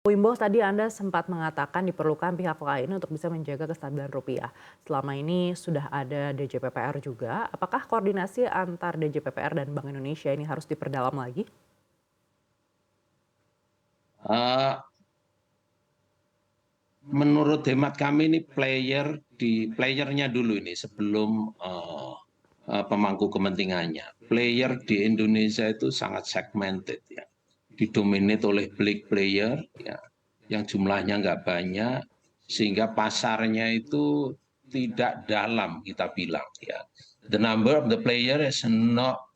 Wimbo, tadi Anda sempat mengatakan diperlukan pihak lain untuk bisa menjaga kestabilan rupiah. Selama ini sudah ada DJPPR juga, apakah koordinasi antar DJPPR dan Bank Indonesia ini harus diperdalam lagi? Eh, Menurut hemat kami ini playernya dulu ini sebelum pemangku kepentingannya. Player di Indonesia itu sangat segmented ya, didominate oleh big player ya, yang jumlahnya nggak banyak sehingga pasarnya itu tidak dalam kita bilang ya. The number of the player is not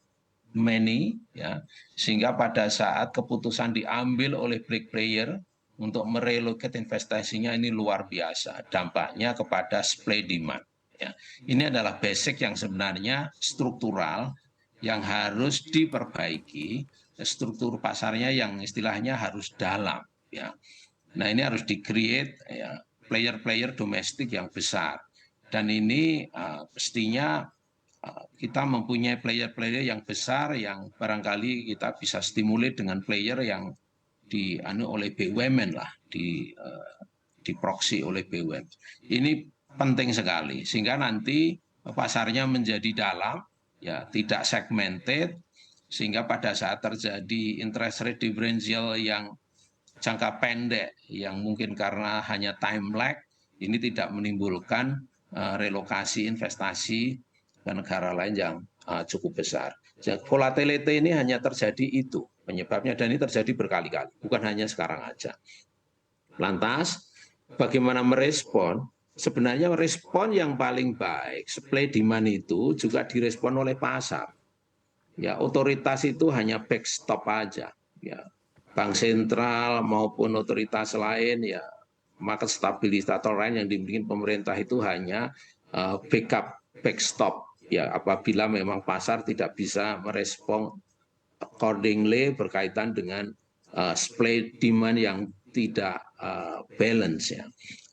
many ya, sehingga pada saat keputusan diambil oleh big player untuk merelocate investasinya ini luar biasa dampaknya kepada supply demand ya. Ini adalah basic yang sebenarnya struktural yang harus diperbaiki, struktur pasarnya yang istilahnya harus dalam ya. Nah, ini harus di-create ya, player-player domestik yang besar, dan ini mestinya kita mempunyai player-player yang besar yang barangkali kita bisa stimulate dengan player yang oleh BUMN lah, di proxy oleh BUMN. Ini penting sekali sehingga nanti pasarnya menjadi dalam ya, tidak segmented, sehingga pada saat terjadi interest rate differential yang jangka pendek yang mungkin karena hanya time lag ini tidak menimbulkan relokasi investasi ke negara lain yang cukup besar. Volatility ini hanya terjadi itu penyebabnya, dan ini terjadi berkali-kali, bukan hanya sekarang aja. Lantas, bagaimana merespon? Sebenarnya respon yang paling baik, supply demand itu juga direspon oleh pasar. Ya, otoritas itu hanya backstop aja. Ya, bank sentral maupun otoritas lain ya, market stabilisator lain yang dimiliki pemerintah itu hanya backup, backstop ya, apabila memang pasar tidak bisa merespon accordingly berkaitan dengan supply demand yang tidak balance ya.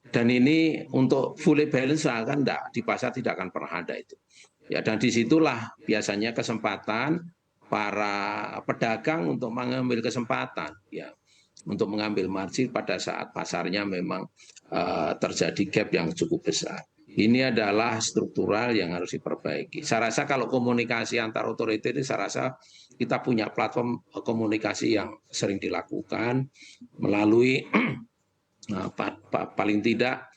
Dan ini untuk fully balance akan enggak, di pasar tidak akan pernah ada itu. Ya, dan disitulah biasanya kesempatan para pedagang untuk mengambil kesempatan ya, untuk mengambil margin pada saat pasarnya memang terjadi gap yang cukup besar. Ini adalah struktural yang harus diperbaiki. Saya rasa kalau komunikasi antar otoritas ini, saya rasa kita punya platform komunikasi yang sering dilakukan melalui paling tidak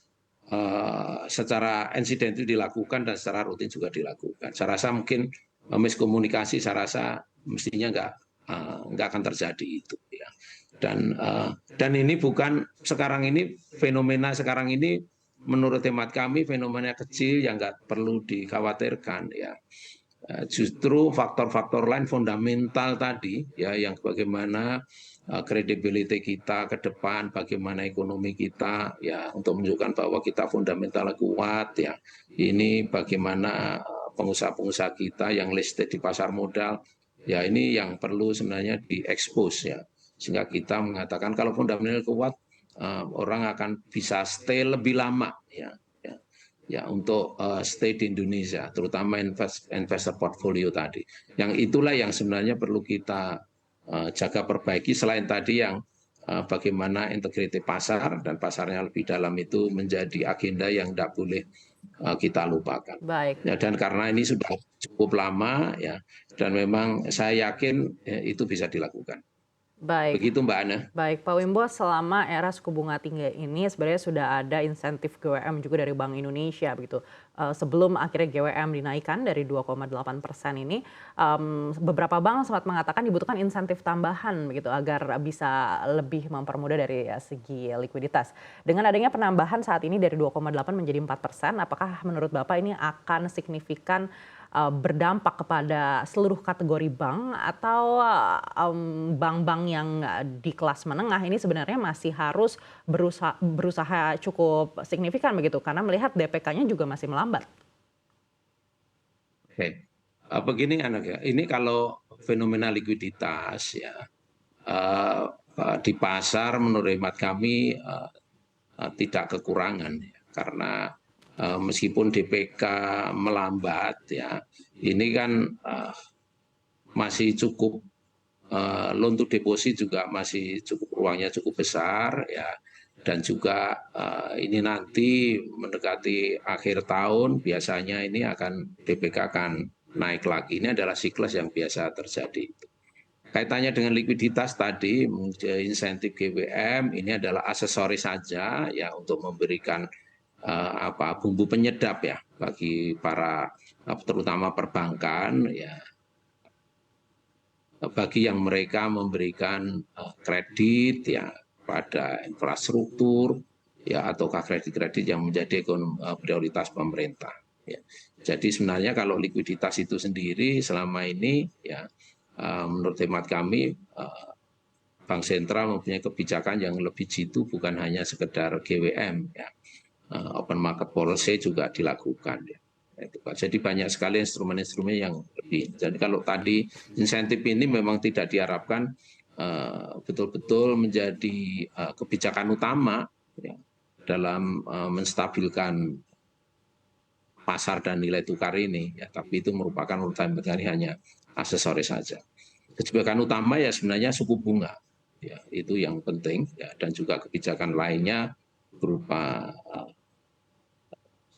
secara insiden itu dilakukan dan secara rutin juga dilakukan. Saya rasa mungkin miskomunikasi, saya rasa mestinya nggak akan terjadi itu ya. Dan ini bukan sekarang ini, fenomena sekarang ini menurut hemat kami fenomena kecil yang nggak perlu dikhawatirkan ya. Justru faktor-faktor lain fundamental tadi ya, yang bagaimana credibility kita ke depan, bagaimana ekonomi kita ya, untuk menunjukkan bahwa kita fundamental kuat ya. Ini bagaimana pengusaha-pengusaha kita yang listed di pasar modal ya, ini yang perlu sebenarnya diekspos ya, sehingga kita mengatakan kalau fundamental kuat orang akan bisa stay lebih lama ya, ya untuk stay di Indonesia, terutama investor portfolio tadi. Yang itulah yang sebenarnya perlu kita jaga perbaiki, selain tadi yang bagaimana integriti pasar dan pasarnya lebih dalam itu menjadi agenda yang tidak boleh kita lupakan. Baik. Ya, dan karena ini sudah cukup lama ya, dan memang saya yakin ya, itu bisa dilakukan. Baik. Begitu Mbak Ana. Baik, Pak Wimbo, selama era suku bunga tinggi ini sebenarnya sudah ada insentif GWM juga dari Bank Indonesia begitu. Sebelum akhirnya GWM dinaikkan dari 2,8% ini, beberapa bank sempat mengatakan dibutuhkan insentif tambahan begitu agar bisa lebih mempermudah dari segi likuiditas. Dengan adanya penambahan saat ini dari 2,8 menjadi 4%, apakah menurut Bapak ini akan signifikan berdampak kepada seluruh kategori bank, atau bank-bank yang di kelas menengah ini sebenarnya masih harus berusaha cukup signifikan begitu karena melihat DPK-nya juga masih melambat? Oke, begini anak ya, ini kalau fenomena likuiditas ya, di pasar menurut hemat kami tidak kekurangan ya, karena meskipun DPK melambat ya, ini kan masih cukup loan to deposit juga masih ruangnya cukup besar ya, dan juga ini nanti mendekati akhir tahun biasanya ini DPK akan naik lagi. Ini adalah siklus yang biasa terjadi. Kaitannya dengan likuiditas tadi, insentif GWM ini adalah aksesoris saja ya untuk memberikan bumbu penyedap ya bagi para terutama perbankan ya, bagi yang mereka memberikan kredit ya pada infrastruktur ya ataukah kredit-kredit yang menjadi prioritas pemerintah ya. Jadi sebenarnya kalau likuiditas itu sendiri selama ini ya menurut hemat kami Bank Sentral mempunyai kebijakan yang lebih jitu, bukan hanya sekedar GWM ya. Open market policy juga dilakukan ya. Jadi banyak sekali instrumen-instrumen yang lebih. Jadi kalau tadi insentif ini memang tidak diharapkan betul-betul menjadi kebijakan utama ya, dalam menstabilkan pasar dan nilai tukar ini ya, tapi itu merupakan urutan negara, hanya aksesoris saja. Kebijakan utama ya sebenarnya suku bunga ya, itu yang penting ya, dan juga kebijakan lainnya berupa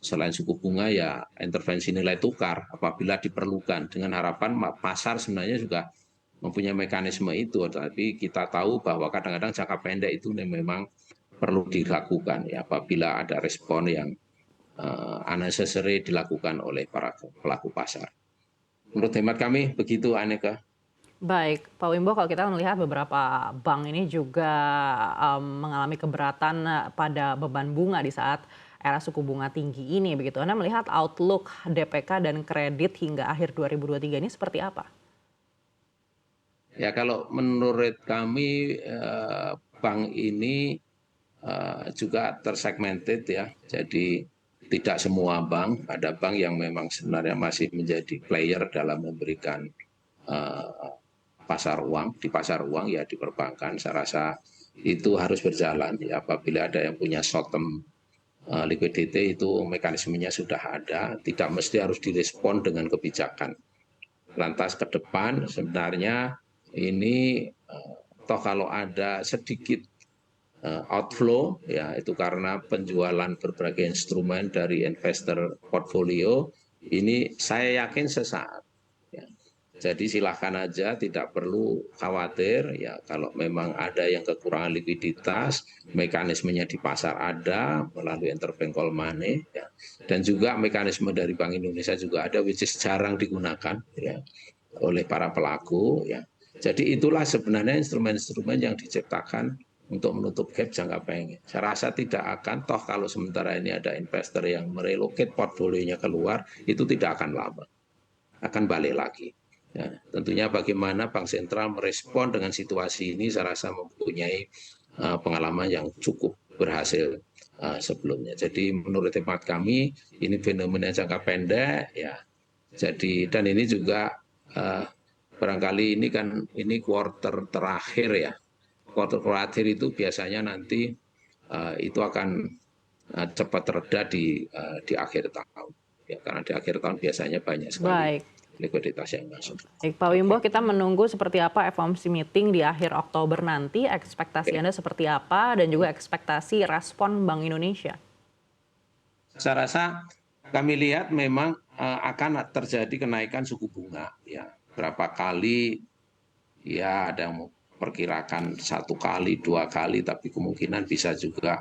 selain suku bunga ya intervensi nilai tukar apabila diperlukan, dengan harapan pasar sebenarnya juga mempunyai mekanisme itu, tapi kita tahu bahwa kadang-kadang jangka pendek itu memang perlu dilakukan ya apabila ada respon yang unnecessary dilakukan oleh para pelaku pasar. Menurut hemat kami begitu, Aneka. Baik, Pak Wimbo, kalau kita melihat beberapa bank ini juga mengalami keberatan pada beban bunga di saat era suku bunga tinggi ini, begitu. Anda melihat outlook DPK dan kredit hingga akhir 2023 ini seperti apa? Ya kalau menurut kami bank ini juga tersegmented ya, jadi tidak semua bank, ada bank yang memang sebenarnya masih menjadi player dalam memberikan pasar uang, di pasar uang ya di perbankan. Saya rasa itu harus berjalan ya, apabila ada yang punya short term liquidity itu mekanismenya sudah ada, tidak mesti harus direspon dengan kebijakan. Lantas ke depan sebenarnya ini toh kalau ada sedikit outflow ya itu karena penjualan berbagai instrumen dari investor portfolio, ini saya yakin sesaat ya. Jadi silahkan aja, tidak perlu khawatir ya, kalau memang ada yang kekurangan likuiditas, mekanismenya di pasar ada melalui interbank call money ya. Dan juga mekanisme dari Bank Indonesia juga ada, which is jarang digunakan ya oleh para pelaku ya. Jadi itulah sebenarnya instrumen-instrumen yang diciptakan untuk menutup gap jangka pendek. Saya rasa tidak akan, toh kalau sementara ini ada investor yang merelocate portfolionya keluar, itu tidak akan lama, akan balik lagi. Ya, tentunya bagaimana Bank Sentral merespon dengan situasi ini, saya rasa mempunyai pengalaman yang cukup berhasil sebelumnya. Jadi menurut hemat kami ini fenomena jangka pendek ya. Jadi dan ini juga barangkali ini quarter terakhir ya. Quarter terakhir itu biasanya nanti itu akan cepat reda di akhir tahun. Ya, karena di akhir tahun biasanya banyak sekali Baik. likuiditas yang masuk. Baik, Pak Wimbo, kita menunggu seperti apa FOMC meeting di akhir Oktober nanti. Ekspektasi Anda seperti apa dan juga ekspektasi respon Bank Indonesia? Saya rasa kami lihat memang akan terjadi kenaikan suku bunga ya. Berapa kali ya, ada yang memperkirakan 1 kali, 2 kali, tapi kemungkinan bisa juga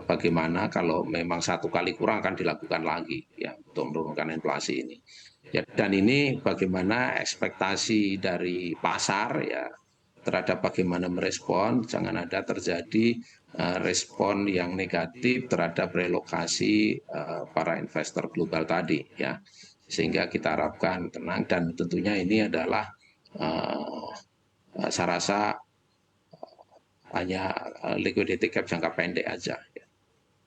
bagaimana kalau memang 1 kali kurang akan dilakukan lagi ya untuk menurunkan inflasi ini. Ya, dan ini bagaimana ekspektasi dari pasar ya terhadap bagaimana merespon, jangan ada terjadi respon yang negatif terhadap relokasi para investor global tadi ya, sehingga kita harapkan tenang, dan tentunya ini adalah saya rasa hanya liquidity gap jangka pendek aja ya.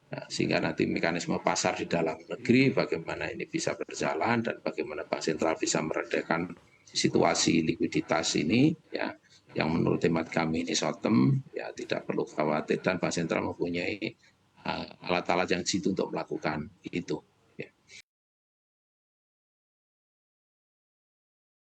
Nah, sehingga nanti mekanisme pasar di dalam negeri bagaimana ini bisa berjalan dan bagaimana Bank Sentral bisa meredakan situasi likuiditas ini ya, yang menurut hemat kami ini short term ya, tidak perlu khawatir, dan Bank Sentral mempunyai alat-alat yang jitu untuk melakukan itu.